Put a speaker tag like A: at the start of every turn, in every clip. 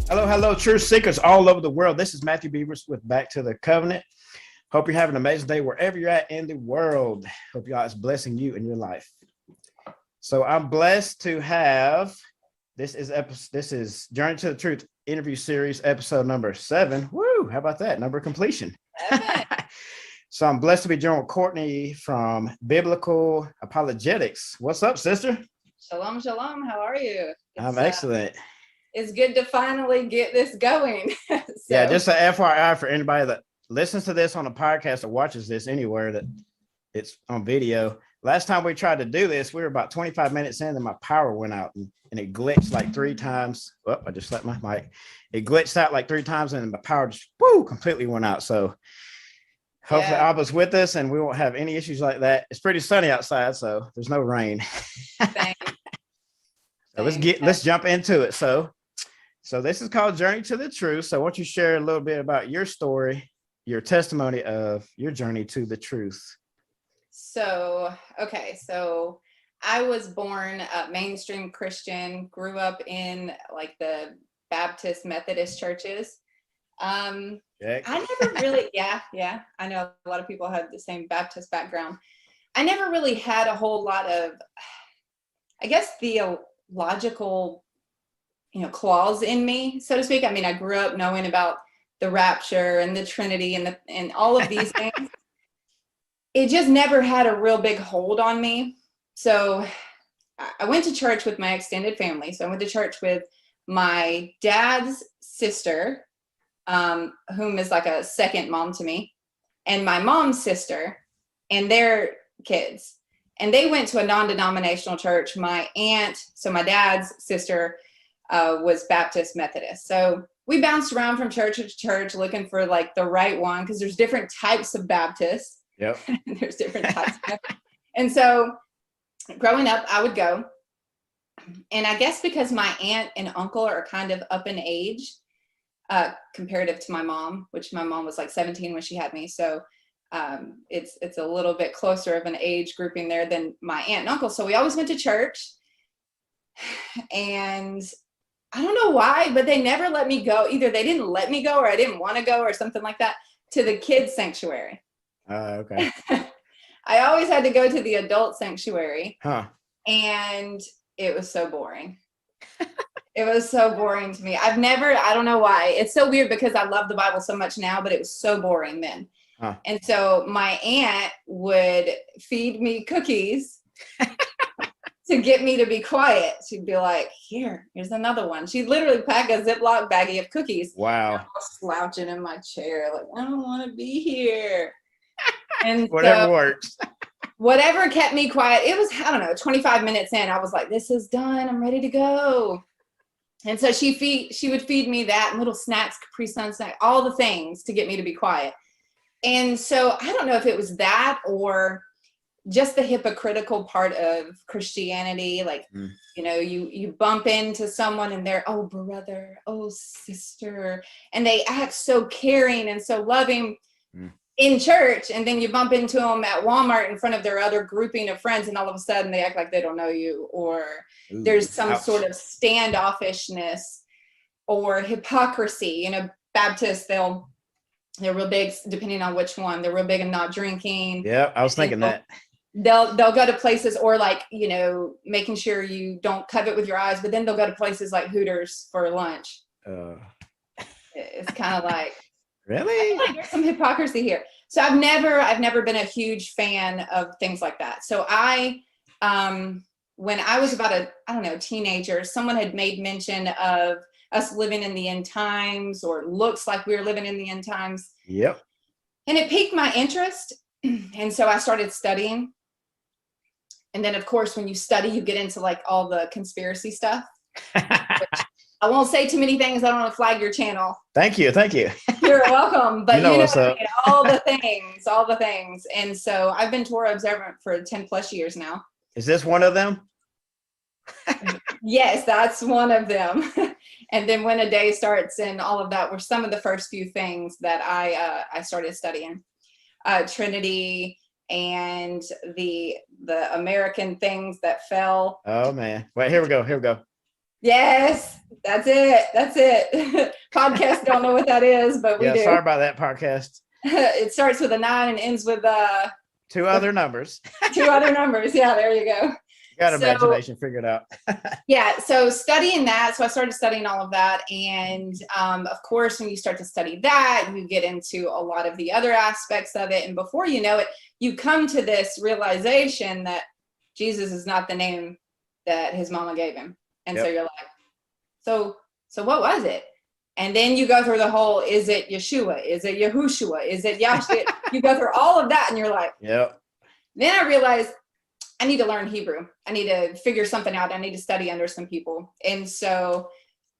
A: Hello, truth seekers all over the world. This is Matthew Beavers with Back to the Covenant. Hope you're having an amazing day wherever you're at in the world. Hope God is blessing you in your life. So I'm blessed to have this is Journey to the Truth interview series, episode number 7. Woo! How about that? Number completion. So I'm blessed to be joined with Courtney from Biblical Apologetics. What's up, sister?
B: Shalom, shalom. How are you?
A: I'm excellent.
B: It's good to finally get this going.
A: Yeah, just an FYI for anybody that listens to this on a podcast or watches this anywhere that it's on video. Last time we tried to do this, we were about 25 minutes in and my power went out and it glitched like 3 times. Oh, I just slapped my mic. It glitched out like 3 times and my power just completely went out. So hopefully Abba's with us and we won't have any issues like that. It's pretty sunny outside, so there's no rain. So let's jump into it. So this is called Journey to the Truth. So why don't you share a little bit about your story, your testimony of your journey to the truth?
B: So I was born mainstream Christian, grew up in like the Baptist Methodist churches. I never really, I know a lot of people have the same Baptist background. I never really had a whole lot of, I guess, theological clause in me, so to speak. I mean, I grew up knowing about the rapture and the Trinity and all of these things. It just never had a real big hold on me. So I went to church with my extended family. So I went to church with my dad's sister, whom is like a second mom to me, and my mom's sister and their kids. And they went to a non-denominational church. My aunt, so my dad's sister, was Baptist Methodist. So we bounced around from church to church looking for like the right one, because there's different types of Baptists.
A: Yep.
B: There's different types. And so growing up, I would go. And I guess because my aunt and uncle are kind of up in age, comparative to my mom, which my mom was like 17 when she had me. So it's a little bit closer of an age grouping there than my aunt and uncle. So we always went to church. And I don't know why, but they never let me go. Either they didn't let me go or I didn't want to go or something like that, to the kids sanctuary.
A: Okay.
B: I always had to go to the adult sanctuary.
A: And
B: it was so boring. It was so boring to me. I don't know why. It's so weird because I love the Bible so much now, but it was so boring then. And so my aunt would feed me cookies to get me to be quiet. She'd be like, here's another one. She'd literally pack a Ziploc baggie of cookies.
A: Wow.
B: I was slouching in my chair, like, I don't want to be here. And
A: whatever works.
B: Whatever kept me quiet. It was, I don't know, 25 minutes in, I was like, this is done. I'm ready to go. And so she would feed me that and little snacks, Capri Sun snack, all the things to get me to be quiet. And so I don't know if it was that or just the hypocritical part of Christianity. Like, you bump into someone and they're, oh, brother, oh, sister. And they act so caring and so loving in church. And then you bump into them at Walmart in front of their other grouping of friends. And all of a sudden they act like they don't know you, or there's some sort of standoffishness or hypocrisy. Baptists, they're real big, depending on which one, they're real big in not drinking.
A: Yeah, I was thinking that.
B: They'll go to places, or like, making sure you don't covet with your eyes, but then they'll go to places like Hooters for lunch. It's kind of like,
A: really?
B: I feel like there's some hypocrisy here. So I've never been a huge fan of things like that. So when I was about a teenager, someone had made mention of us living in the end times, or looks like we were living in the end times.
A: Yep.
B: And it piqued my interest. And so I started studying. And then, of course, when you study, you get into like all the conspiracy stuff. I won't say too many things. I don't want to flag your channel.
A: Thank you.
B: You're welcome. But
A: what's up.
B: all the things. And so I've been Torah observant for 10 plus years now.
A: Is this one of them?
B: Yes, that's one of them. And then when a day starts and all of that were some of the first few things that I started studying. Trinity and the American things that fell.
A: Oh man. Wait, here we go.
B: Yes, that's it. That's it. Podcasts don't know what that is, but we
A: Yeah,
B: do.
A: sorry about that podcast.
B: It starts with a 9 and ends with
A: Two other numbers.
B: 2 other numbers. Yeah, there you go.
A: Got
B: So
A: imagination figured out.
B: yeah, so studying that, so I started studying all of that, and of course, when you start to study that, you get into a lot of the other aspects of it, and before you know it, you come to this realization that Jesus is not the name that his mama gave him, and so
A: Yep.
B: you're like, so what was it? And then you go through the whole, is it Yeshua? Is it Yahushua? Is it Yahshua? You go through all of that, and you're like,
A: Yep.
B: then I realized I need to learn Hebrew. I need to figure something out. I need to study under some people. And so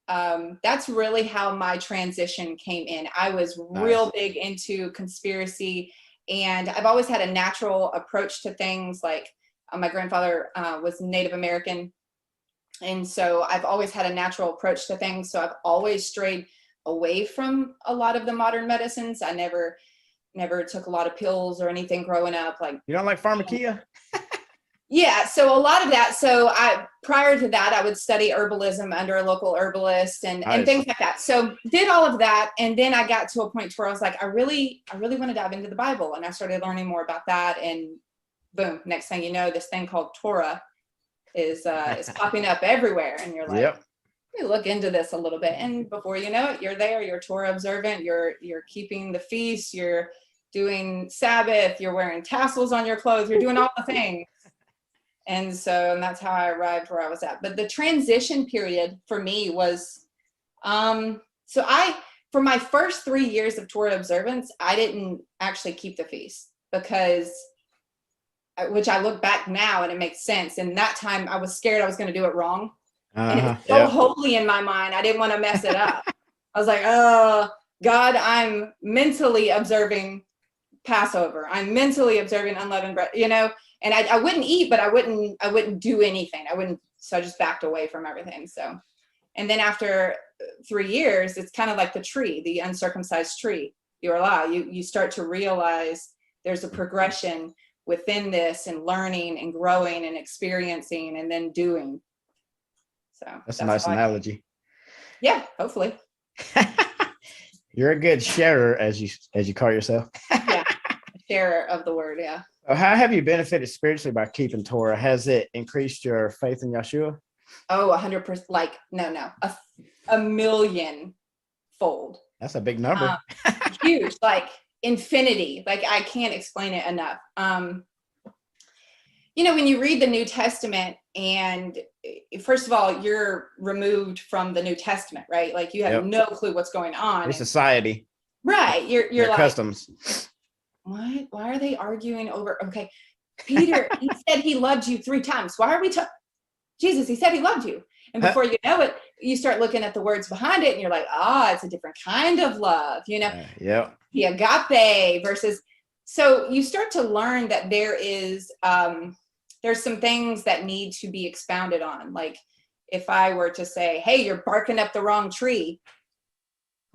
B: that's really how my transition came in. I was real big into conspiracy, and I've always had a natural approach to things. Like my grandfather was Native American. And so I've always had a natural approach to things. So I've always strayed away from a lot of the modern medicines. I never took a lot of pills or anything growing up. Like,
A: You don't like pharmakia?
B: yeah, so a lot of that. So I, prior to that, I would study herbalism under a local herbalist and things like that. So did all of that, and then I got to a point where I was like, I really want to dive into the Bible, and I started learning more about that. And boom, next thing you know, this thing called Torah is popping up everywhere, and you're like,
A: Yep.
B: let me look into this a little bit, and before you know it, you're there. You're Torah observant. You're keeping the feast. You're doing Sabbath. You're wearing tassels on your clothes. You're doing all the things. And that's how I arrived where I was at. But the transition period for me was, for my first 3 years of Torah observance, I didn't actually keep the feast because, which I look back now and it makes sense. And that time I was scared I was going to do it wrong. And it was so holy in my mind, I didn't want to mess it up. I was like, oh, God, I'm mentally observing Passover. I'm mentally observing unleavened bread, and I wouldn't eat, but I wouldn't do anything. So I just backed away from everything. So, and then after 3 years, it's kind of like the tree, the uncircumcised tree. You start to realize there's a progression within this, and learning and growing and experiencing and then doing. So
A: that's a nice analogy.
B: Yeah, hopefully.
A: You're a good sharer, as you call yourself.
B: Yeah, sharer of the word. Yeah.
A: How have you benefited spiritually by keeping Torah? Has it increased your faith in Yeshua?
B: Oh, 100%. Like, no, a million fold.
A: That's a big number.
B: Huge, like infinity. Like, I can't explain it enough. When you read the New Testament, and first of all, you're removed from the New Testament, right? Like, you have no clue what's going on.
A: Your society.
B: Right. You're like,
A: customs.
B: What? Why are they arguing over? Okay, Peter, he said he loved you 3 times. Why are we talking? Jesus, he said he loved you. And before you know it, you start looking at the words behind it, and you're like, it's a different kind of love,
A: The
B: agape versus. So you start to learn that there is, there's some things that need to be expounded on. Like, if I were to say, hey, you're barking up the wrong tree,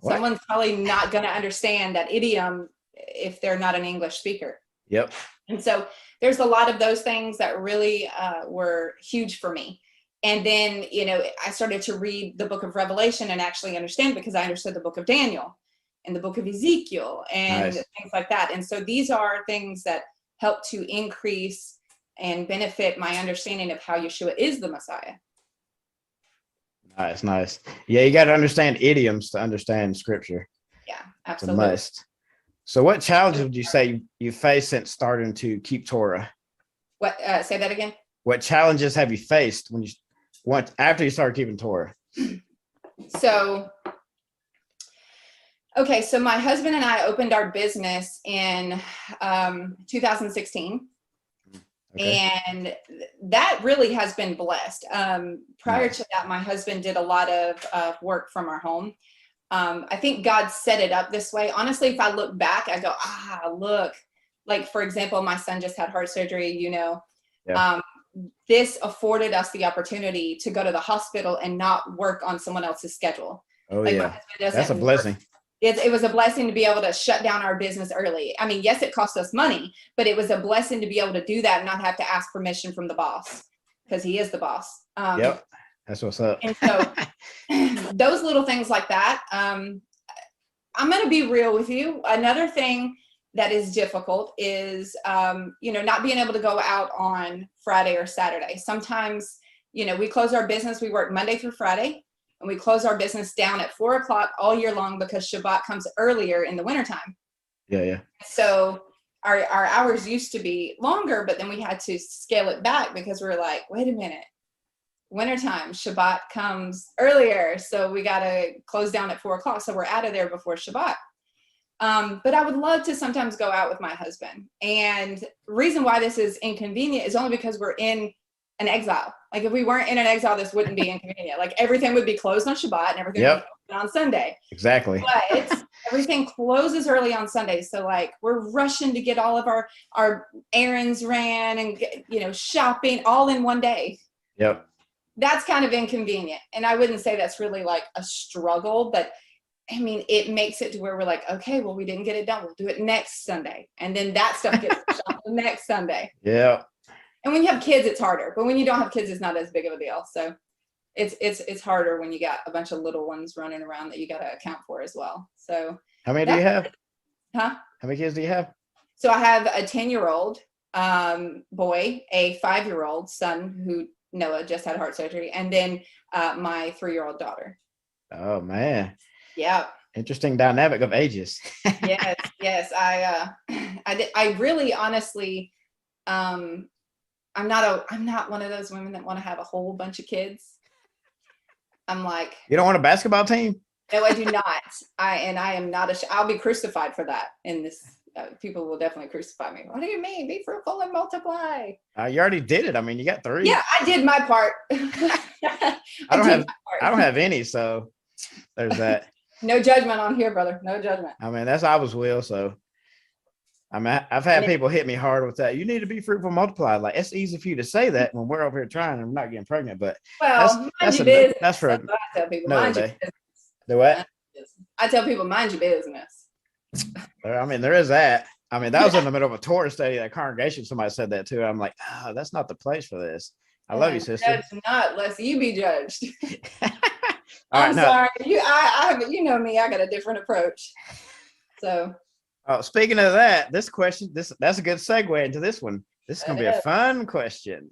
B: someone's probably not going to understand that idiom if they're not an English speaker.
A: Yep.
B: And so there's a lot of those things that really were huge for me. And then, I started to read the book of Revelation and actually understand, because I understood the book of Daniel and the book of Ezekiel and things like that. And so these are things that help to increase and benefit my understanding of how Yeshua is the Messiah.
A: Nice. Yeah, you got to understand idioms to understand scripture.
B: Yeah, absolutely.
A: It's a must. So what challenges would you say you faced since starting to keep Torah?
B: What? Say that again.
A: What challenges have you faced after you started keeping Torah?
B: So my husband and I opened our business in 2016. Okay. And that really has been blessed. Prior to that, my husband did a lot of work from our home. I think God set it up this way. Honestly, if I look back, I go, look, like, for example, my son just had heart surgery, this afforded us the opportunity to go to the hospital and not work on someone else's schedule.
A: Oh, like, that's a blessing.
B: It was a blessing to be able to shut down our business early. I mean, yes, it cost us money, but it was a blessing to be able to do that and not have to ask permission from the boss, because he is the boss.
A: That's what's up.
B: And so those little things like that. I'm going to be real with you. Another thing that is difficult is, not being able to go out on Friday or Saturday. Sometimes, we close our business. We work Monday through Friday, and we close our business down at 4:00 all year long because Shabbat comes earlier in the wintertime.
A: Yeah.
B: So our hours used to be longer, but then we had to scale it back because we were like, wait a minute. Wintertime, Shabbat comes earlier, so we got to close down at 4:00, so we're out of there before Shabbat. But I would love to sometimes go out with my husband, and reason why this is inconvenient is only because we're in an exile. Like if we weren't in an exile, this wouldn't be inconvenient. Like everything would be closed on Shabbat and everything would be open on Sunday.
A: Exactly.
B: But everything closes early on Sunday, so like we're rushing to get all of our errands ran and shopping all in one day.
A: Yep.
B: That's kind of inconvenient. And I wouldn't say that's really like a struggle, but I mean, it makes it to where we're like, okay, well, we didn't get it done. We'll do it next Sunday. And then that stuff gets pushed on the next Sunday.
A: Yeah.
B: And when you have kids, it's harder. But when you don't have kids, it's not as big of a deal. So it's harder when you got a bunch of little ones running around that you got to account for as well. So
A: how many do you have?
B: Huh?
A: How many kids do you have?
B: So I have a 10-year-old boy, a 5-year-old son who Noah just had heart surgery, and then my 3-year-old daughter.
A: Oh man.
B: Yeah.
A: Interesting dynamic of ages.
B: Yes. I really honestly, I'm not one of those women that want to have a whole bunch of kids. I'm like,
A: you don't want a basketball team?
B: No, I do not. I am not I'll be crucified for that in this. People will definitely crucify me. What do you mean? Be fruitful and multiply.
A: You already did it. I mean, you got 3.
B: Yeah, I did my part.
A: I don't have any, so there's that.
B: No judgment on here, brother. No judgment.
A: I mean, that's Abba's will. So, I mean, I've had people hit me hard with that. You need to be fruitful, multiply. Like it's easy for you to say that when we're over here trying and we're not getting pregnant. But that's for
B: I tell people.
A: another day. Do what?
B: I tell people, mind your business.
A: I mean, there is that. I mean, that was in the middle of a Torah study. That congregation, somebody said that too. I'm like, that's not the place for this. I love you, sister.
B: Judge not, lest you be judged.
A: I'm
B: sorry. You know me. I got a different approach. So.
A: Oh, speaking of that, this question, that's a good segue into this one. This is going to be a fun question.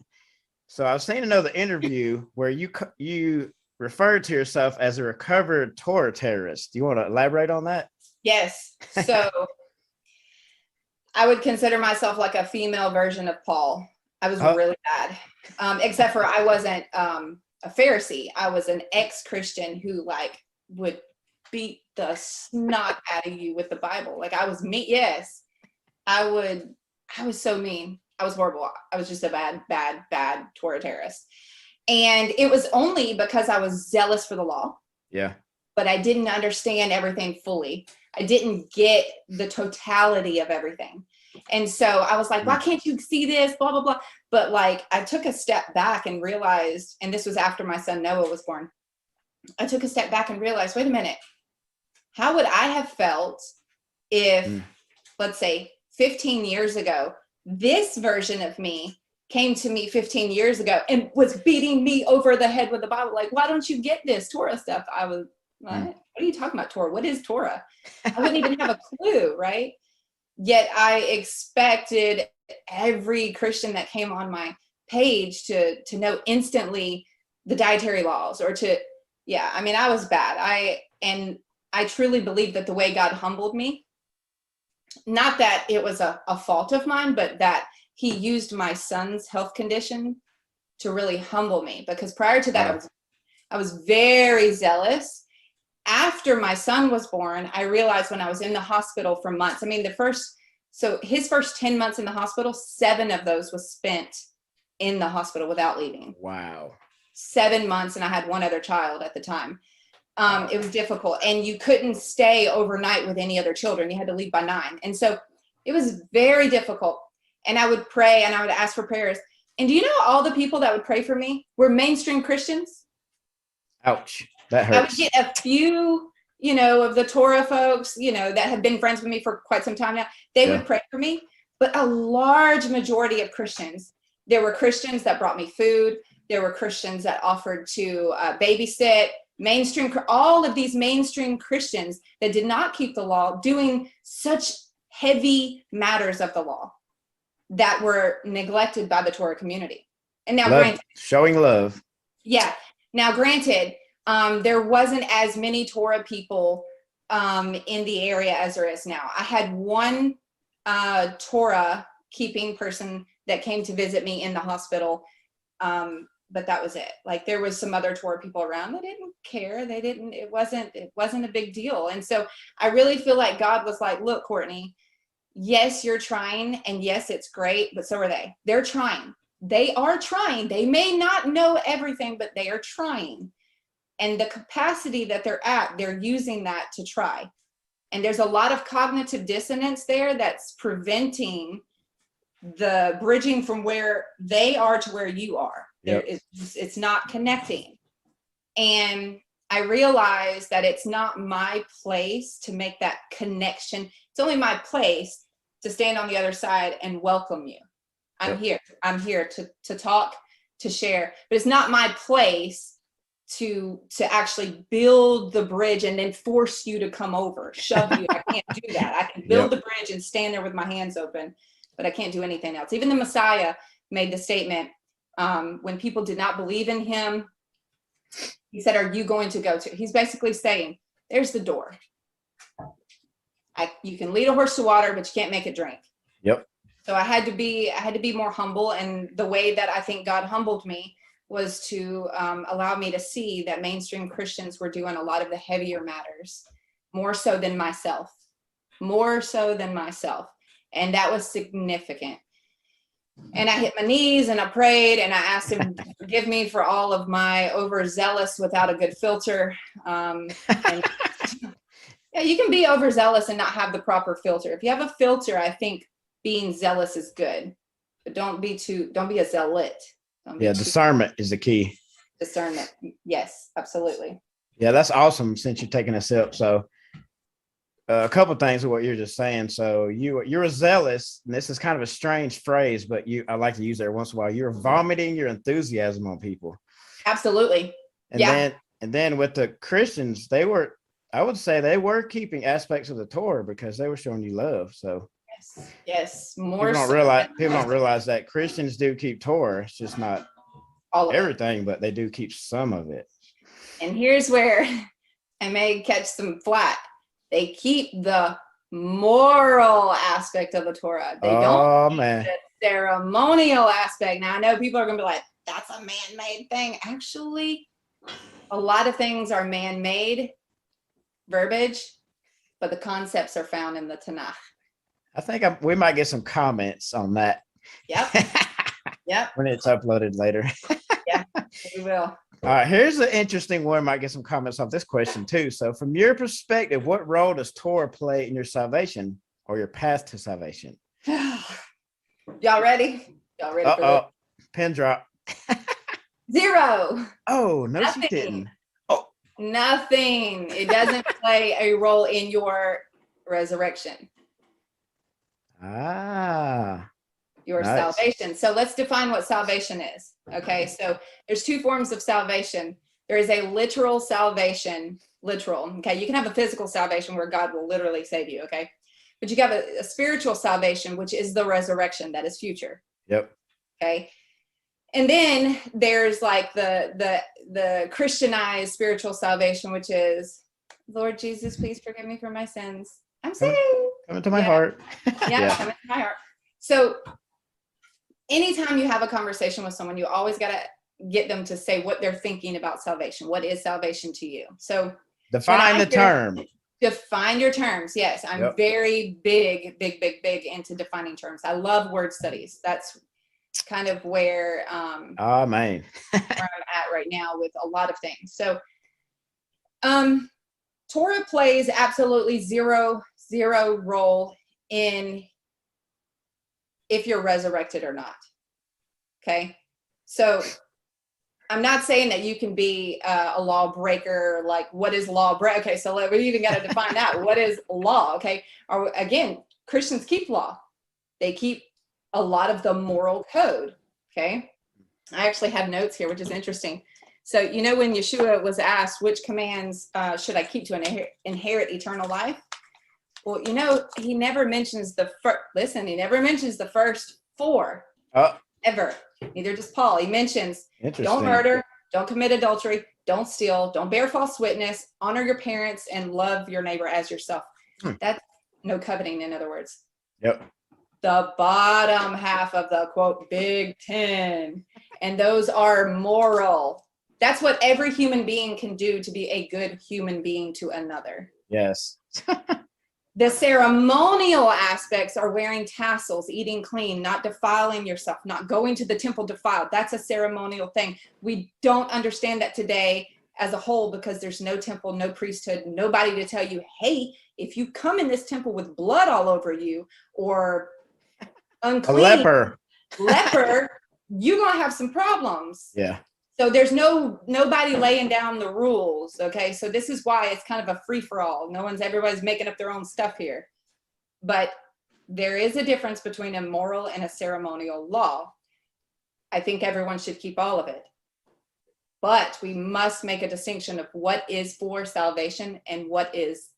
A: So I've seen another interview where you referred to yourself as a recovered Torah terrorist. Do you want to elaborate on that?
B: Yes. So I would consider myself like a female version of Paul. I was really bad. Except for I wasn't a Pharisee. I was an ex-Christian who like would beat the snot out of you with the Bible. Like I was mean. Yes. I was so mean. I was horrible. I was just a bad Torah terrorist. And it was only because I was zealous for the law.
A: Yeah.
B: But I didn't understand everything fully. I didn't get the totality of everything. And so I was like, why can't you see this? Blah, blah, blah. But like, I took a step back and realized, and this was after my son Noah was born. I took a step back and realized, wait a minute. How would I have felt if, let's say 15 years ago, this version of me came to me 15 years ago and was beating me over the head with the Bible? Like, why don't you get this Torah stuff? I was, what are you talking about, Torah? What is Torah? I wouldn't even have a clue, right? Yet I expected every Christian that came on my page to know instantly the dietary laws or I mean, I was bad. I truly believe that the way God humbled me, not that it was a fault of mine, but that he used my son's health condition to really humble me. Because prior to that, I was very zealous. After my son was born, I realized when I was in the hospital for months, I mean, his first 10 months in the hospital, 7 of those was spent in the hospital without leaving.
A: Wow.
B: 7 months. And I had one other child at the time. It was difficult, and you couldn't stay overnight with any other children. You had to leave by 9. And so it was very difficult. And I would pray and I would ask for prayers. And do you know all the people that would pray for me were mainstream Christians?
A: Ouch. That hurts.
B: I would get a few, of the Torah folks, that have been friends with me for quite some time now. They would pray for me, but a large majority of Christians, there were Christians that brought me food. There were Christians that offered to babysit, all of these mainstream Christians that did not keep the law, doing such heavy matters of the law that were neglected by the Torah community. And now, granted,
A: showing love.
B: Yeah. Now, granted, there wasn't as many Torah people in the area as there is now. I had one Torah keeping person that came to visit me in the hospital, but that was it. Like, there was some other Torah people around that didn't care. It wasn't a big deal. And so I really feel like God was like, look, Courtney, yes, you're trying, and yes, it's great, but so are they. They're trying. They are trying. They may not know everything, but they are trying. And the capacity that they're at, they're using that to try. And there's a lot of cognitive dissonance there that's preventing the bridging from where they are to where you are.
A: Yep.
B: It's not connecting. And I realize that it's not my place to make that connection. It's only my place to stand on the other side and welcome you. I'm here. I'm here to talk, to share, but it's not my place to actually build the bridge and then force you to come over, shove you. I can't do that. I can build the bridge and stand there with my hands open, but I can't do anything else. Even the Messiah made the statement, when people did not believe in him, he said, are you going to go to? He's basically saying, there's the door. You can lead a horse to water, but you can't make it drink.
A: Yep.
B: So I had to be more humble. And the way that I think God humbled me was to allow me to see that mainstream Christians were doing a lot of the heavier matters, more so than myself. And that was significant. And I hit my knees and I prayed and I asked him to forgive me for all of my overzealous without a good filter. And yeah, you can be overzealous and not have the proper filter. If you have a filter, I think being zealous is good, but don't be a zealot.
A: Discernment is the key.
B: Discernment. Yes, absolutely.
A: Yeah, that's awesome since you're taking a sip. So a couple things of what you're just saying. So you're zealous, and this is kind of a strange phrase, but I like to use it every once in a while. You're vomiting your enthusiasm on people.
B: Absolutely.
A: And then with the Christians, I would say they were keeping aspects of the Torah because they were showing you love. So
B: yes,
A: more. People don't realize that Christians do keep Torah. It's just not all of everything, but they do keep some of it.
B: And here's where I may catch some flack. They keep the moral aspect of the Torah. They don't keep the ceremonial aspect. Now I know people are gonna be like, "That's a man-made thing." Actually, a lot of things are man-made verbiage, but the concepts are found in the Tanakh.
A: I think we might get some comments on that.
B: Yep.
A: When it's uploaded later.
B: Yeah, we will.
A: All right, here's an interesting one. Might get some comments off this question too. So from your perspective, what role does Torah play in your salvation or your path to salvation?
B: Y'all ready? For this?
A: Pin drop.
B: 0.
A: Oh, no, nothing. She didn't. Oh,
B: nothing. It doesn't play a role in your resurrection. Your salvation. So let's define what salvation is. Okay, so there's 2 forms of salvation. There is a literal salvation, okay? You can have a physical salvation where God will literally save you, okay? But you have a spiritual salvation, which is the resurrection that is future.
A: Yep.
B: Okay. And then there's like the Christianized spiritual salvation, which is, Lord Jesus, please forgive me for my sins. I'm saved.
A: Come into my heart.
B: Yeah, come into my heart. So anytime you have a conversation with someone, you always got to get them to say what they're thinking about salvation. What is salvation to you? So
A: define the term.
B: Define your terms. Yes, I'm very big into defining terms. I love word studies. That's kind of where
A: man.
B: where I'm at right now with a lot of things. So Torah plays absolutely zero role in if you're resurrected or not. Okay, so I'm not saying that you can be a lawbreaker. Like, what is lawbreaker? Okay, so we even got to define that. What is law? Okay, or again, Christians keep law. They keep a lot of the moral code. Okay, I actually have notes here, which is interesting. So, you know, when Yeshua was asked, which commands should I keep to inherit eternal life? Well, you know, he never mentions the first, listen, he never mentions the first 4 ever. Neither does Paul. He mentions, don't murder, don't commit adultery, don't steal, don't bear false witness, honor your parents, and love your neighbor as yourself. That's no coveting, in other words.
A: Yep.
B: The bottom half of the, quote, Big 10. And those are moral. That's what every human being can do to be a good human being to another.
A: Yes.
B: The ceremonial aspects are wearing tassels, eating clean, not defiling yourself, not going to the temple defiled. That's a ceremonial thing. We don't understand that today as a whole because there's no temple, no priesthood, nobody to tell you, hey, if you come in this temple with blood all over you or unclean,
A: a
B: leper, you're going to have some problems.
A: Yeah.
B: So there's nobody laying down the rules. Okay. So this is why it's kind of a free for all. Everybody's making up their own stuff here. But there is a difference between a moral and a ceremonial law. I think everyone should keep all of it. But we must make a distinction of what is for salvation and what is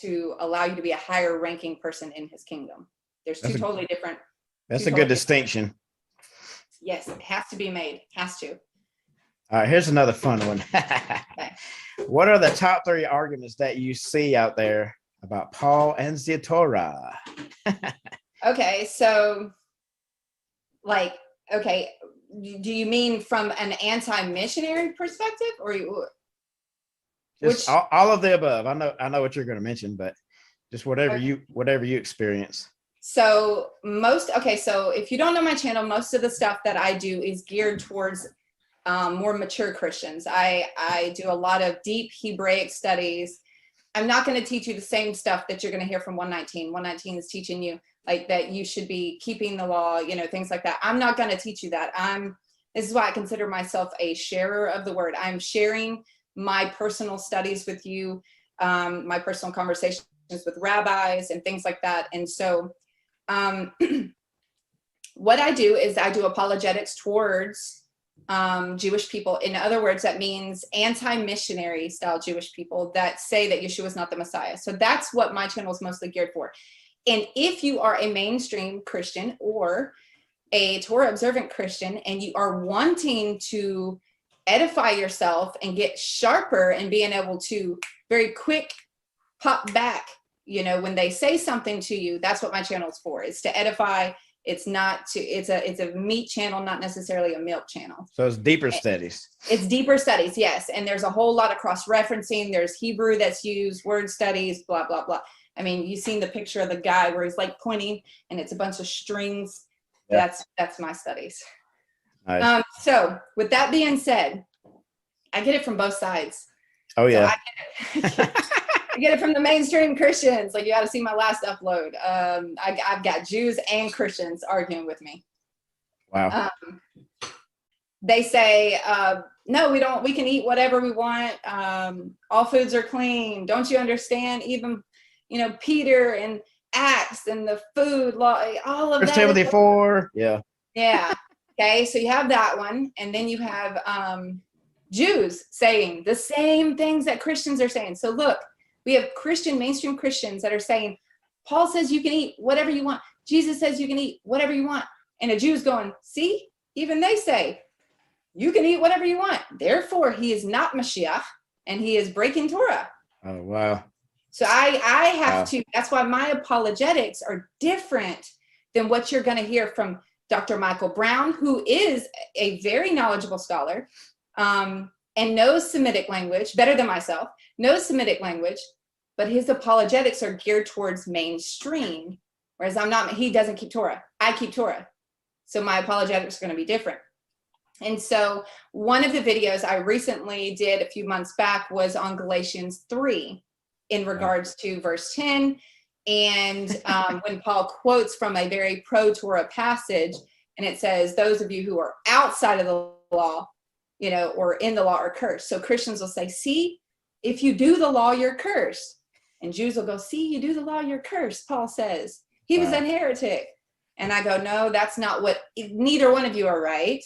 B: to allow you to be a higher ranking person in his kingdom. There's two totally different.
A: That's a good distinction.
B: Yes, it has to be made. Has to.
A: All right, here's another fun one. Okay. What are the top 3 arguments that you see out there about Paul and the Torah?
B: Okay, so do you mean from an anti-missionary perspective or
A: just all of the above? I know what you're going to mention, but just whatever you experience.
B: So so if you don't know my channel, most of the stuff that I do is geared towards more mature Christians. I do a lot of deep Hebraic studies. I'm not going to teach you the same stuff that you're going to hear from 119. 119 is teaching you like that you should be keeping the law, things like that. I'm not going to teach you that. This is why I consider myself a sharer of the word. I'm sharing my personal studies with you, my personal conversations with rabbis and things like that. And so what I do is I do apologetics towards Jewish people. In other words, that means anti-missionary style Jewish people that say that Yeshua is not the Messiah. So that's what my channel is mostly geared for. And if you are a mainstream Christian or a Torah observant Christian and you are wanting to edify yourself and get sharper and being able to very quick pop back, when they say something to you, that's what my channel is for. It's to edify. It's a meat channel, not necessarily a milk channel.
A: So it's deeper studies.
B: It's deeper studies, yes. And there's a whole lot of cross-referencing. There's Hebrew that's used, word studies, blah, blah, blah. I mean, you've seen the picture of the guy where he's like pointing and it's a bunch of strings. Yeah. That's my studies. Nice. So with that being said, I get it from both sides.
A: Oh, yeah.
B: So I get it from the mainstream Christians. Like, you got to see my last upload. I've got Jews and Christians arguing with me.
A: Wow.
B: They say, no, we can eat whatever we want. All foods are clean. Don't you understand? Even, Peter and Acts and the food law, all of that.
A: 1 Timothy 4. Yeah.
B: Yeah. Okay. So you have that one. And then you have Jews saying the same things that Christians are saying. So look, we have mainstream Christians that are saying, Paul says you can eat whatever you want. Jesus says you can eat whatever you want. And a Jew's going, see, even they say, you can eat whatever you want. Therefore, he is not Mashiach and he is breaking Torah.
A: Oh, wow.
B: So I have to, that's why my apologetics are different than what you're going to hear from Dr. Michael Brown, who is a very knowledgeable scholar and knows Semitic language better than myself, knows Semitic language, but his apologetics are geared towards mainstream, whereas he doesn't keep Torah. I keep Torah. So my apologetics are going to be different. And so one of the videos I recently did a few months back was on Galatians 3 in regards to verse 10. And when Paul quotes from a very pro-Torah passage, and it says, those of you who are outside of the law, or in the law are cursed. So Christians will say, see, if you do the law, you're cursed. And Jews will go, see, you do the law, you're cursed. Paul says, he was a heretic. And I go, no, that's not what, neither one of you are right.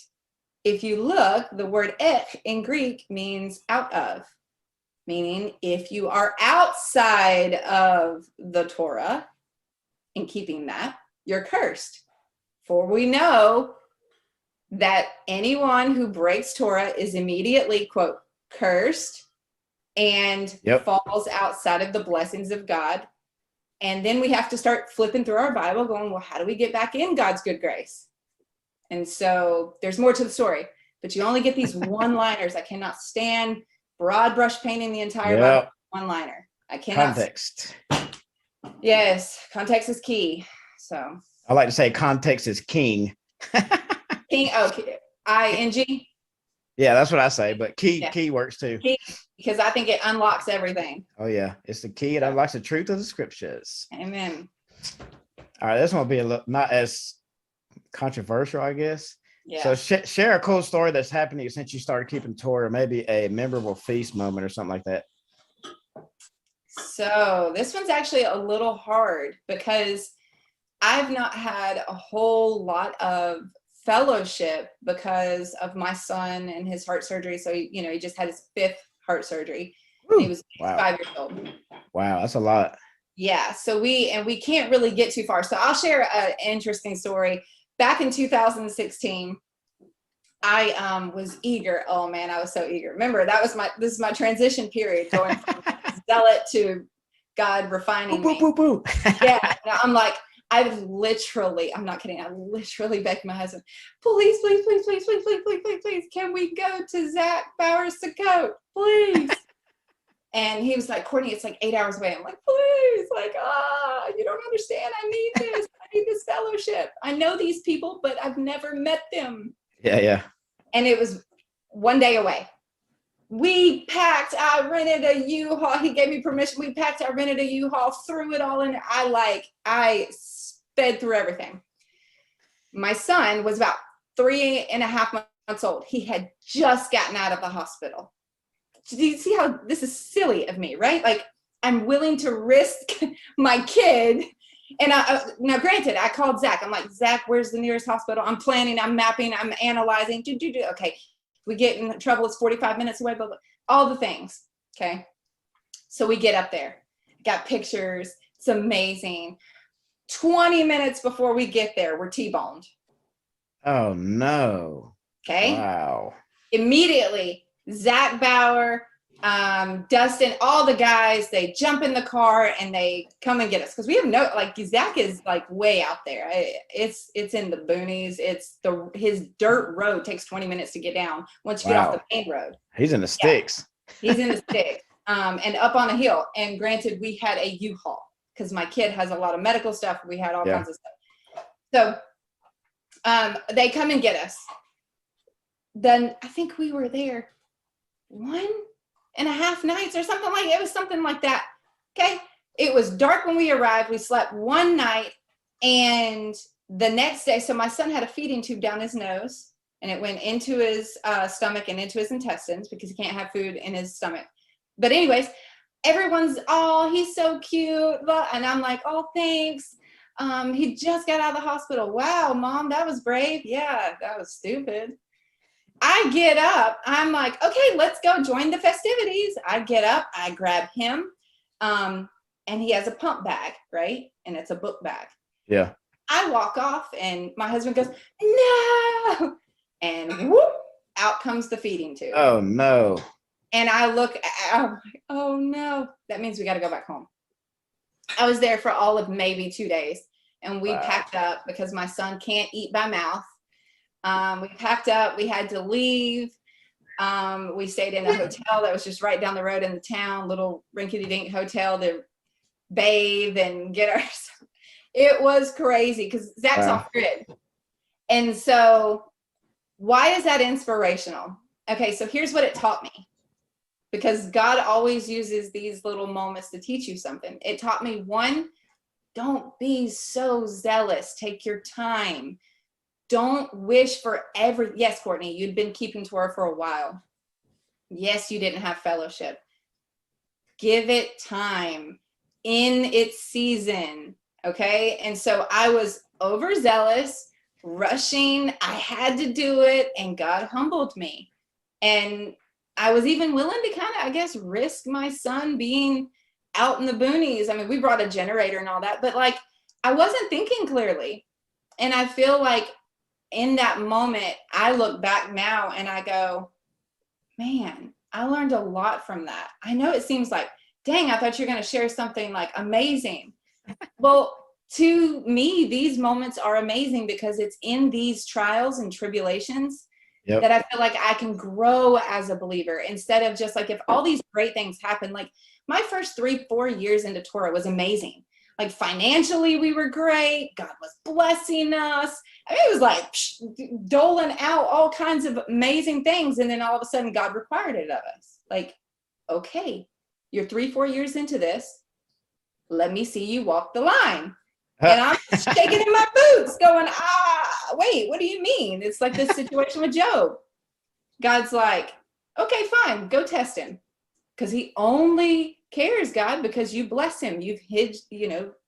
B: If you look, the word ek in Greek means out of, meaning if you are outside of the Torah and keeping that, you're cursed. For we know that anyone who breaks Torah is immediately, quote, cursed and falls outside of the blessings of God. And then we have to start flipping through our Bible going, well, how do we get back in God's good grace? And so there's more to the story, but you only get these one-liners. I cannot stand broad brush painting the entire Bible one-liner. I cannot.
A: Context.
B: Yes, context is key. So
A: I like to say context is king.
B: King, I-N-G.
A: Yeah, that's what I say, but key works too.
B: Key, because I think it unlocks everything.
A: Oh yeah, it's the key. It unlocks the truth of the scriptures.
B: Amen.
A: All right, this one will be a little not as controversial, I guess.
B: Yeah.
A: So share a cool story that's happened to you since you started keeping Torah, maybe a memorable feast moment or something like that.
B: So this one's actually a little hard because I've not had a whole lot of fellowship because of my son and his heart surgery. So, he just had his 5th heart surgery. He was 5 years old.
A: Wow, that's a lot.
B: Yeah. So we can't really get too far. So I'll share an interesting story. Back in 2016, I was eager. Oh man, I was so eager. Remember, this is my transition period going from zealot to God refining me. Yeah. I'm like, I'm not kidding. I literally begged my husband, please, can we go to Zach Bauer's Sukkot, please? And he was like, Courtney, it's like 8 hours away. I'm like, please, you don't understand. I need this. I need this fellowship. I know these people, but I've never met them.
A: Yeah.
B: And it was one day away. We packed, I rented a U-Haul. He gave me permission. We packed, I rented a U-Haul, threw it all in. I sped through everything. My son was about 3.5 months old. He had just gotten out of the hospital. Do you see how this is silly of me, right? Like, I'm willing to risk my kid. And now granted, I called Zach. I'm like, Zach, where's the nearest hospital? I'm planning, I'm mapping, I'm analyzing. Okay, we get in trouble, it's 45 minutes away, but all the things. Okay. So we get up there, got pictures. It's amazing. 20 minutes before we get there, we're T-boned.
A: Oh no.
B: Okay.
A: Wow.
B: Immediately, Zach Bauer, Dustin, all the guys, they jump in the car and they come and get us. Cause we have Zach is like way out there. It's in the boonies. His dirt road takes 20 minutes to get down once you get off the main road.
A: He's in the sticks.
B: He's in the sticks. And up on a hill. And granted, we had a U-Haul because my kid has a lot of medical stuff. We had all kinds of stuff. So they come and get us. Then I think we were there 1.5 nights or something like it was something like that. Okay. It was dark when we arrived. We slept one night and the next day, so my son had a feeding tube down his nose and it went into his stomach and into his intestines because he can't have food in his stomach. But anyways, everyone's, oh, he's so cute. And I'm like, oh, thanks. He just got out of the hospital. Wow, Mom, that was brave. Yeah, that was stupid. I get up. I'm like, okay, let's go join the festivities. I get up. I grab him. And he has a pump bag, right? And it's a book bag.
A: Yeah.
B: I walk off and my husband goes, no. And whoop, out comes the feeding tube.
A: Oh, no.
B: And I'm like, oh, no. That means we got to go back home. I was there for all of maybe 2 days. And we packed up because my son can't eat by mouth. We packed up, we had to leave. We stayed in a hotel that was just right down the road in the town, little rinky-dink hotel to bathe and get our, it was crazy because Zach's off grid. And so why is that inspirational? Okay, so here's what it taught me. Because God always uses these little moments to teach you something. It taught me, one, don't be so zealous. Take your time. Don't wish for yes, Courtney, you'd been keeping Torah for a while. Yes, you didn't have fellowship. Give it time in its season, okay? And so I was overzealous rushing. I had to do it, and God humbled me. And I was even willing to kind of, I guess, risk my son being out in the boonies. I mean, we brought a generator and all that, but like, I wasn't thinking clearly. And I feel like in that moment, I look back now and I go, man, I learned a lot from that. I know it seems like, dang, I thought you were going to share something like amazing. Well, to me, these moments are amazing because it's in these trials and tribulations that I feel like I can grow as a believer, instead of just like, if all these great things happen, like my first 3-4 years into Torah was amazing. Like financially, we were great. God was blessing us. I mean, it was like doling out all kinds of amazing things. And then all of a sudden, God required it of us. Like, okay, you're 3-4 years into this. Let me see you walk the line. And I'm shaking in my boots going, wait, what do you mean? It's like this situation with Job. God's like, okay, fine, go test him. Because he only cares, God, because you bless him. You've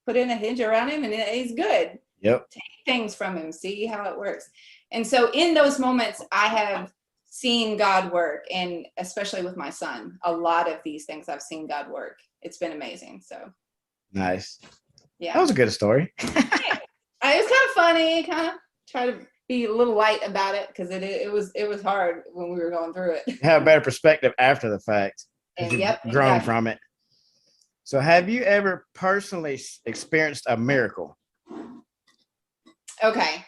B: put in a hinge around him, and he's good.
A: Yep.
B: Take things from him, see how it works. And so in those moments, I have seen God work, and especially with my son, a lot of these things I've seen God work. It's been amazing. So
A: nice.
B: Yeah.
A: That was a good story.
B: It was kind of funny, kind of try to be a little light about it, because it was hard when we were going through it.
A: You have a better perspective after the fact.
B: And
A: You've
B: yep,
A: grown
B: exactly.
A: from it. So have you ever personally experienced a miracle?
B: Okay.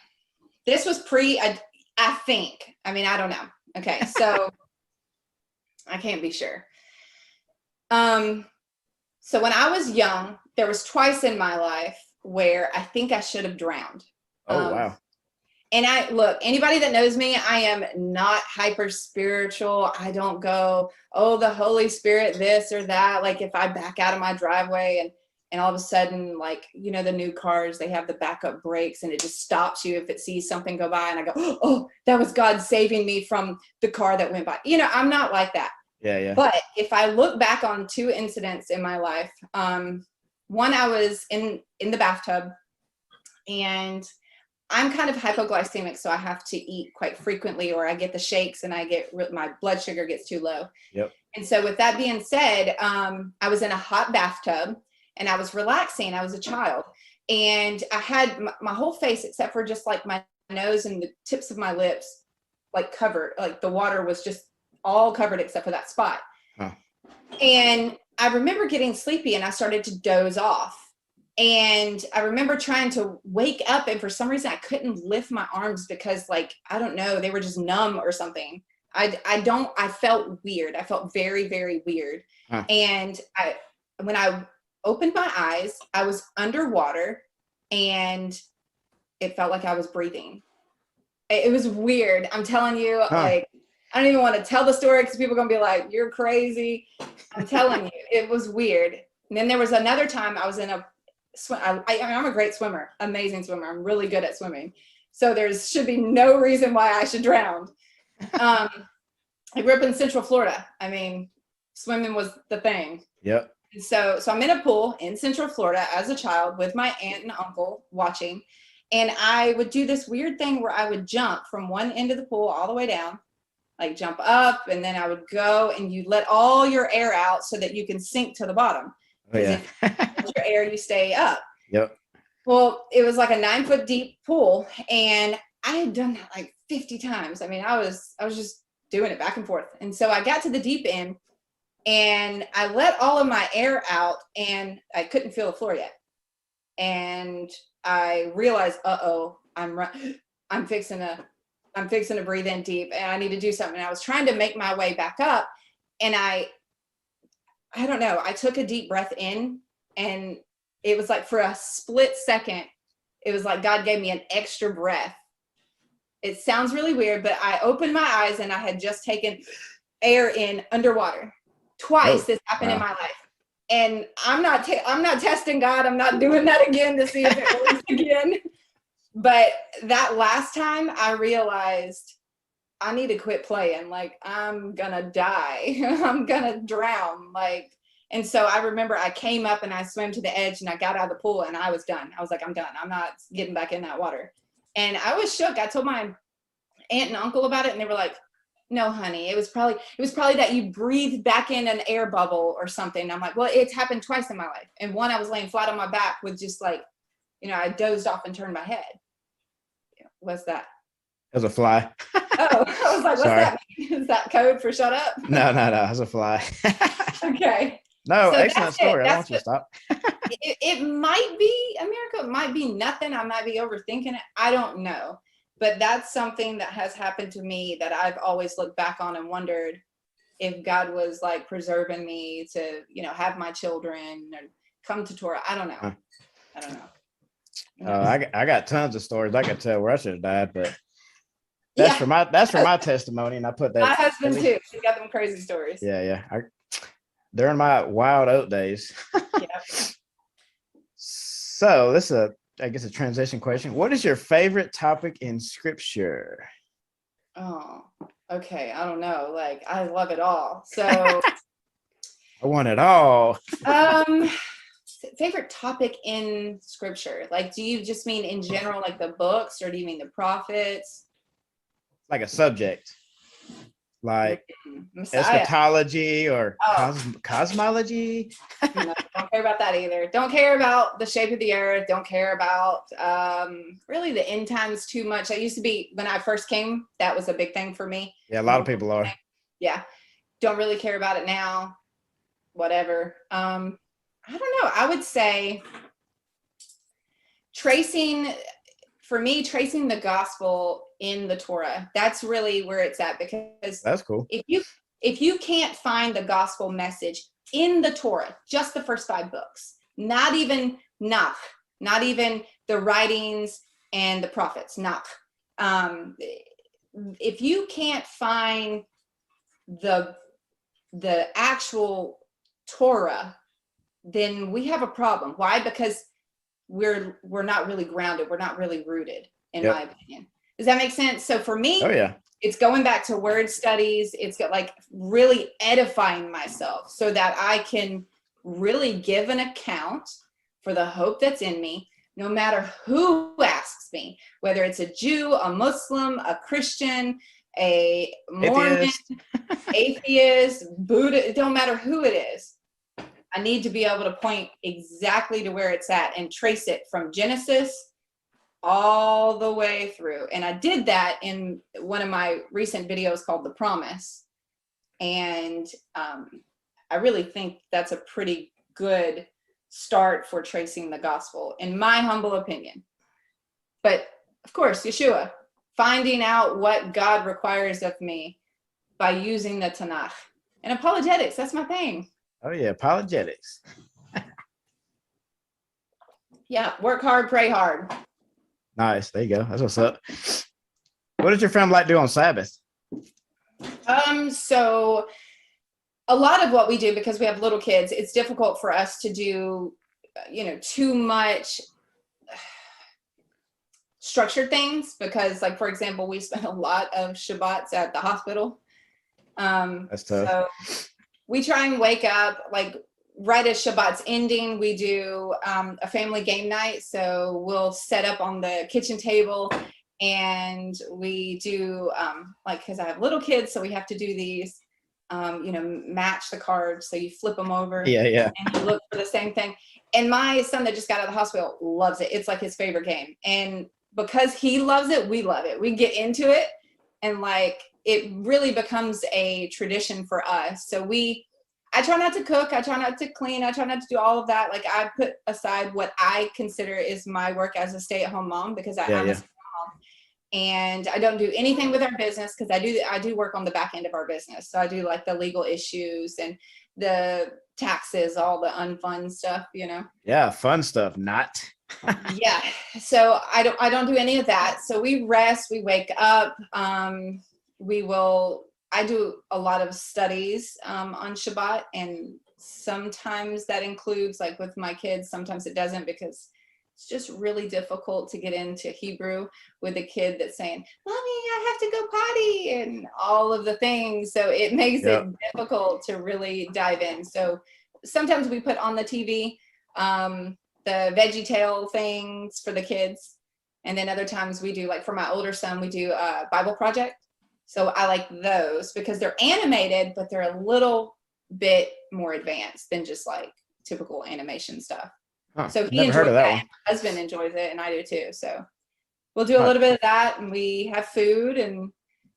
B: This was I think. I mean, I don't know. Okay. So I can't be sure. So when I was young, there was twice in my life where I think I should have drowned.
A: Oh, wow.
B: And anybody that knows me, I am not hyper spiritual. I don't go, oh, the Holy Spirit, this or that. Like if I back out of my driveway and all of a sudden, like, the new cars, they have the backup brakes and it just stops you if it sees something go by, and I go, oh, that was God saving me from the car that went by. I'm not like that.
A: Yeah.
B: But if I look back on 2 incidents in my life, one, I was in the bathtub, and I'm kind of hypoglycemic, so I have to eat quite frequently, or I get the shakes and my blood sugar gets too low.
A: Yep.
B: And so with that being said, I was in a hot bathtub and I was relaxing. I was a child, and I had my whole face, except for just like my nose and the tips of my lips, like covered, like the water was just all covered except for that spot.
A: Huh.
B: And I remember getting sleepy and I started to doze off. And I remember trying to wake up, and for some reason I couldn't lift my arms because, like, I don't know, they were just numb or something. I felt weird. I felt very, very weird. Huh. And when I opened my eyes, I was underwater and it felt like I was breathing. It was weird. I'm telling you, like, I don't even want to tell the story because people are going to be like, you're crazy. I'm telling you, it was weird. And then there was another time I was in a I'm a great swimmer, amazing swimmer. I'm really good at swimming. So there should be no reason why I should drown. I grew up in Central Florida. I mean, swimming was the thing.
A: Yep.
B: So I'm in a pool in Central Florida as a child with my aunt and uncle watching. And I would do this weird thing where I would jump from one end of the pool all the way down, like jump up, and then I would go, and you let all your air out so that you can sink to the bottom.
A: Oh, yeah.
B: If your air, you stay up.
A: Yep.
B: Well, it was like a 9-foot deep pool, and I had done that like 50 times. I mean, I was just doing it back and forth. And so I got to the deep end, and I let all of my air out, and I couldn't feel the floor yet. And I realized, I'm fixing to breathe in deep, and I need to do something. And I was trying to make my way back up, and I don't know, I took a deep breath in, and it was like for a split second, it was like God gave me an extra breath. It sounds really weird, but I opened my eyes and I had just taken air in underwater. Twice this happened in my life. And I'm not testing God. I'm not doing that again to see if it works again. But that last time I realized I need to quit playing. Like, I'm gonna die. I'm gonna drown. Like, and so I remember I came up and I swam to the edge and I got out of the pool and I was done. I was like, I'm done. I'm not getting back in that water. And I was shook. I told my aunt and uncle about it, and they were like, no, honey, it was probably that you breathed back in an air bubble or something. And I'm like, well, it's happened twice in my life. And one, I was laying flat on my back with just like, I dozed off and turned my head. What's that?
A: It was a fly.
B: Oh, I was like, what's that mean? Is that code for shut up?
A: No, it was a fly.
B: Okay.
A: No,
B: So
A: excellent story. I don't want you to stop.
B: It might be America. It might be nothing. I might be overthinking it. I don't know. But that's something that has happened to me that I've always looked back on and wondered if God was like preserving me to, have my children and come to Torah. I don't know. I don't know.
A: I got tons of stories I could tell where I should have died, but that's for my testimony, and I put that.
B: My husband too. He got them crazy stories.
A: Yeah. During my wild oat days.
B: Yeah.
A: So this is I guess a transition question. What is your favorite topic in Scripture?
B: Oh, okay. I don't know. Like, I love it all. So
A: I want it all.
B: Favorite topic in Scripture? Like, do you just mean in general, like the books, or do you mean the prophets?
A: Like a subject, like
B: Messiah.
A: eschatology or cosmology.
B: No, don't care about that either. Don't care about the shape of the earth. Don't care about really the end times too much. I used to be, when I first came, that was a big thing for me.
A: Yeah, a lot of people are.
B: Yeah. Don't really care about it now. Whatever. I don't know. I would say tracing the gospel in the Torah, that's really where it's at, because
A: that's cool.
B: If you can't find the gospel message in the Torah, just the first 5 books, not even Nach, not even the writings and the prophets, Nach. If you can't find the actual Torah, then we have a problem. Why? Because we're not really grounded. We're not really rooted, in my opinion. Does that make sense? So for me, it's going back to word studies. It's got like really edifying myself so that I can really give an account for the hope that's in me, no matter who asks me, whether it's a Jew, a Muslim, a Christian, a Mormon, atheist, Buddha, it don't matter who it is. I need to be able to point exactly to where it's at and trace it from Genesis all the way through. And I did that in one of my recent videos called The Promise. And I really think that's a pretty good start for tracing the gospel, in my humble opinion. But of course, Yeshua, finding out what God requires of me by using the Tanakh. And apologetics, that's my thing.
A: Oh yeah, apologetics.
B: Yeah, work hard, pray hard.
A: Nice. There you go. That's what's up. What does your family like to do on Sabbath?
B: So a lot of what we do, because we have little kids, it's difficult for us to do, too much structured things, because, like, for example, we spend a lot of Shabbats at the hospital.
A: That's tough.
B: So we try and wake up, like, right as Shabbat's ending, we do a family game night. So we'll set up on the kitchen table and we do, because I have little kids, so we have to do these, match the cards. So you flip them over.
A: Yeah.
B: And you look for the same thing. And my son that just got out of the hospital loves it. It's like his favorite game. And because he loves it, we love it. We get into it, and like it really becomes a tradition for us. So I try not to cook. I try not to clean. I try not to do all of that. Like, I put aside what I consider is my work as a stay-at-home mom, because I'm a stay-at-home mom. And I don't do anything with our business, because I do work on the back end of our business. So I do like the legal issues and the taxes, all the unfun stuff,
A: Yeah, fun stuff, not.
B: Yeah. So I don't do any of that. So we rest, we wake up, I do a lot of studies on Shabbat, and sometimes that includes, like with my kids, sometimes it doesn't, because it's just really difficult to get into Hebrew with a kid that's saying, Mommy, I have to go potty, and all of the things. So it makes it difficult to really dive in. So sometimes we put on the TV, the Veggie Tale things for the kids. And then other times we do, like for my older son, we do a Bible project. So I like those because they're animated, but they're a little bit more advanced than just like typical animation stuff.
A: Huh,
B: So he
A: never heard
B: enjoys
A: of that
B: that.
A: one.
B: And my husband enjoys it, and I do too. So we'll do a little bit of that, and we have food and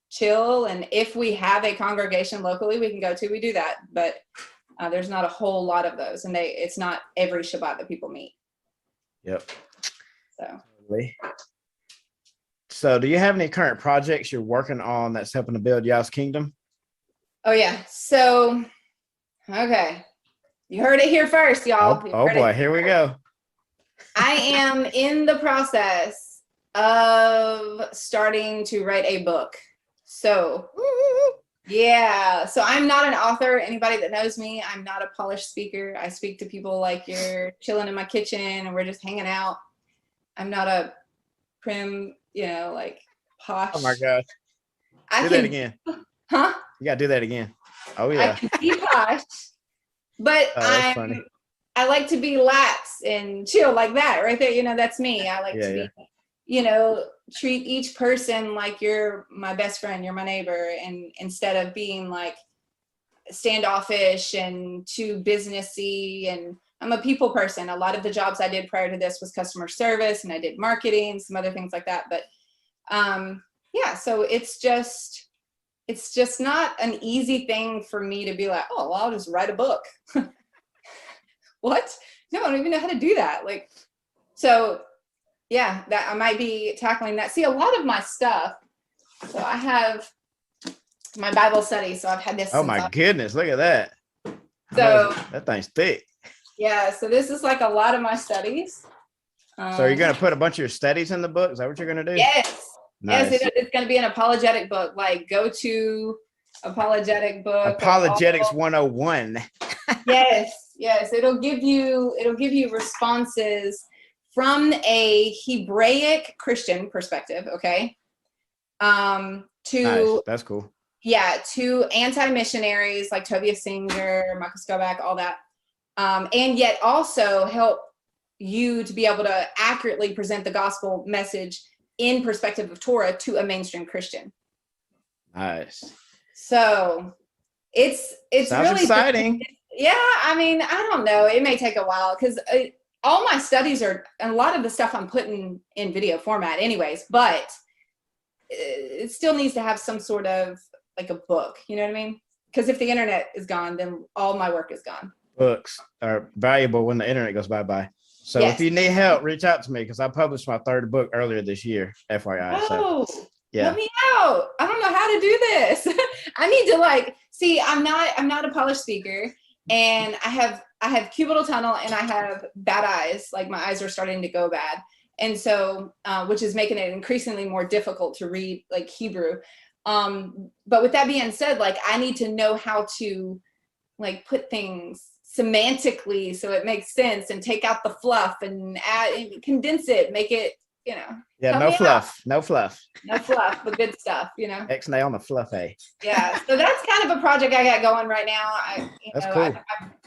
B: chill. And if we have a congregation locally we can go to, we do that. But there's not a whole lot of those, and it's not every Shabbat that people meet.
A: Yep.
B: So.
A: So do you have any current projects you're working on that's helping to build y'all's kingdom?
B: Oh yeah. So, okay. You heard it here first, y'all.
A: Oh boy, here we go.
B: I am in the process of starting to write a book. So, yeah. So I'm not an author. Anybody that knows me, I'm not a polished speaker. I speak to people like you're chilling in my kitchen and we're just hanging out. I'm not a prim, like posh.
A: Oh my gosh. Do that again.
B: Huh?
A: You gotta do that again. Oh yeah.
B: I can be posh, but
A: funny.
B: I like to be lax and chill like that right there. That's me. I like to be, treat each person like you're my best friend, you're my neighbor, and instead of being like standoffish and too businessy. And I'm a people person. A lot of the jobs I did prior to this was customer service, and I did marketing, some other things like that. But so it's just not an easy thing for me to be like, oh, well, I'll just write a book. What? No, I don't even know how to do that. That I might be tackling that. See, a lot of my stuff. So I have my Bible study. So I've had this.
A: Oh my goodness, look at that.
B: So
A: that thing's thick.
B: Yeah, so this is like a lot of my studies.
A: So you're going to put a bunch of your studies in the book? Is that what you're going to do?
B: Yes.
A: Nice.
B: Yes, it's going to be an apologetic book. Like, go to apologetic book.
A: Apologetics 101.
B: Yes. It'll give you responses from a Hebraic Christian perspective, okay? To
A: nice. That's cool.
B: Yeah, to anti-missionaries like Tobias Singer, Michael Skoback, all that. And yet also help you to be able to accurately present the gospel message in perspective of Torah to a mainstream Christian.
A: Nice.
B: So it's
A: sounds
B: really
A: exciting.
B: Yeah, I mean, I don't know. It may take a while because all my studies are, and a lot of the stuff I'm putting in video format anyways, but it still needs to have some sort of like a book, you know what I mean? Because if the internet is gone, then all my work is gone.
A: Books are valuable when the internet goes bye-bye. So if you need help, reach out to me because I published my third book earlier this year, FYI.
B: Oh, so, help me out. I don't know how to do this. I need to see, I'm not a polished speaker, and I have cubital tunnel and I have bad eyes. Like my eyes are starting to go bad. And so, which is making it increasingly more difficult to read like Hebrew. But with that being said, I need to know how to put things semantically so it makes sense and take out the fluff and add and condense it, make it,
A: no fluff,
B: but good stuff,
A: X-nay on the fluffy.
B: Yeah, so that's kind of a project I got going right now.
A: That's cool.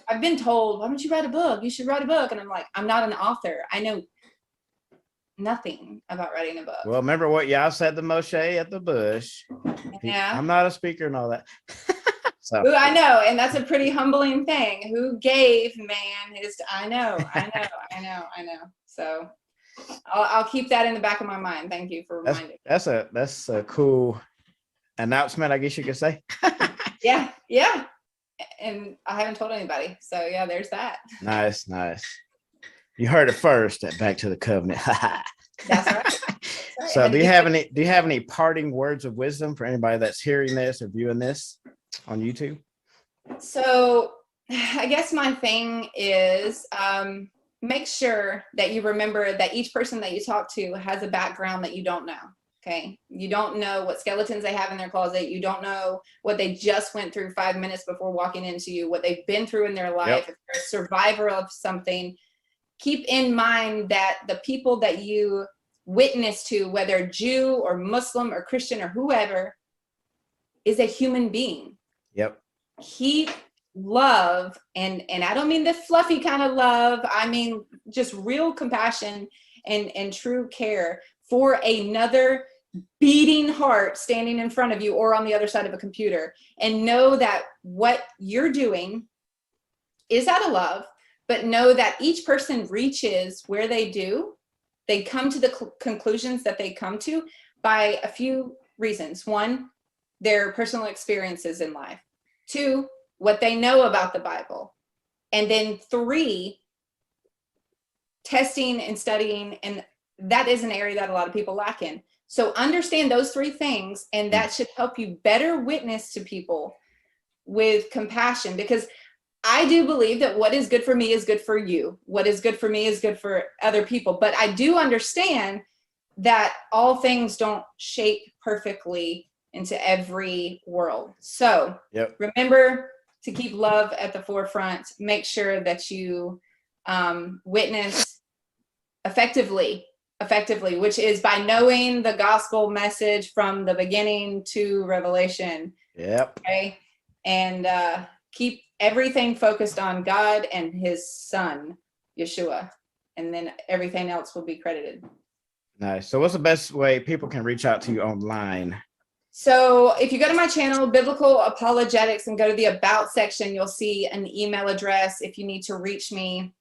B: I've been told, why don't you write a book? You should write a book. And I'm like, I'm not an author. I know nothing about writing a book.
A: Well, remember what y'all said to Moshe at the bush.
B: Yeah.
A: I'm not a speaker and all that.
B: So. Ooh, I know, and that's a pretty humbling thing. Who gave man his? I know. So I'll keep that in the back of my mind. Thank you for reminding me.
A: That's a cool announcement, I guess you could say.
B: Yeah, and I haven't told anybody, so yeah, there's that.
A: Nice. You heard it first at Back to the Covenant.
B: That's right.
A: So do you have any parting words of wisdom for anybody that's hearing this or viewing this on YouTube?
B: So I guess my thing is make sure that you remember that each person that you talk to has a background that you don't know. Okay. You don't know what skeletons they have in their closet. You don't know what they just went through 5 minutes before walking into you, what they've been through in their life. If they're a survivor of something, keep in mind that the people that you witness to, whether Jew or Muslim or Christian or whoever, is a human being.
A: Yep.
B: Keep love, and I don't mean the fluffy kind of love. I mean just real compassion and true care for another beating heart standing in front of you or on the other side of a computer, and know that what you're doing is out of love, but know that each person reaches where they do. They come to the conclusions that they come to by a few reasons. One, their personal experiences in life. Two, what they know about the Bible. And then three, testing and studying. And that is an area that a lot of people lack in. So understand those three things, and that should help you better witness to people with compassion, because I do believe that what is good for me is good for you. What is good for me is good for other people. But I do understand that all things don't shape perfectly into every world. So remember to keep love at the forefront. Make sure that you witness effectively, which is by knowing the gospel message from the beginning to Revelation. Okay. And keep everything focused on God and his son, Yeshua. And then everything else will be credited.
A: Nice. So what's the best way people can reach out to you online?
B: So if you go to my channel, Biblical Apologetics, and go to the About section, you'll see an email address if you need to reach me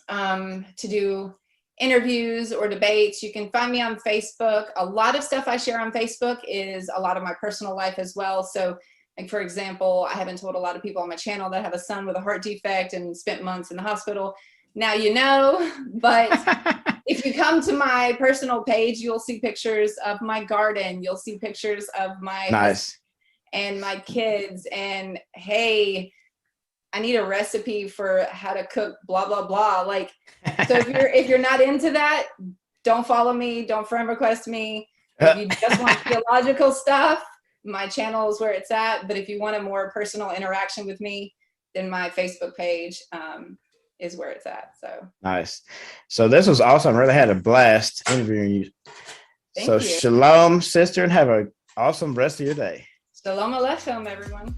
B: to do interviews or debates. You can find me on Facebook. A lot of stuff I share on Facebook is a lot of my personal life as well. So, like, for example, I haven't told a lot of people on my channel that have a son with a heart defect and spent months in the hospital. Now you know, but if you come to my personal page, you'll see pictures of my garden. You'll see pictures of my
A: nice
B: and my kids. And hey, I need a recipe for how to cook blah blah blah. Like, so if you're not into that, don't follow me. Don't friend request me. If you just want theological stuff, my channel is where it's at. But if you want a more personal interaction with me, then my Facebook page is where it's at. So
A: nice. So this was awesome. I really had a blast interviewing you.
B: Thank you.
A: Shalom, sister, and have an awesome rest of your day.
B: Shalom Aleichem, everyone.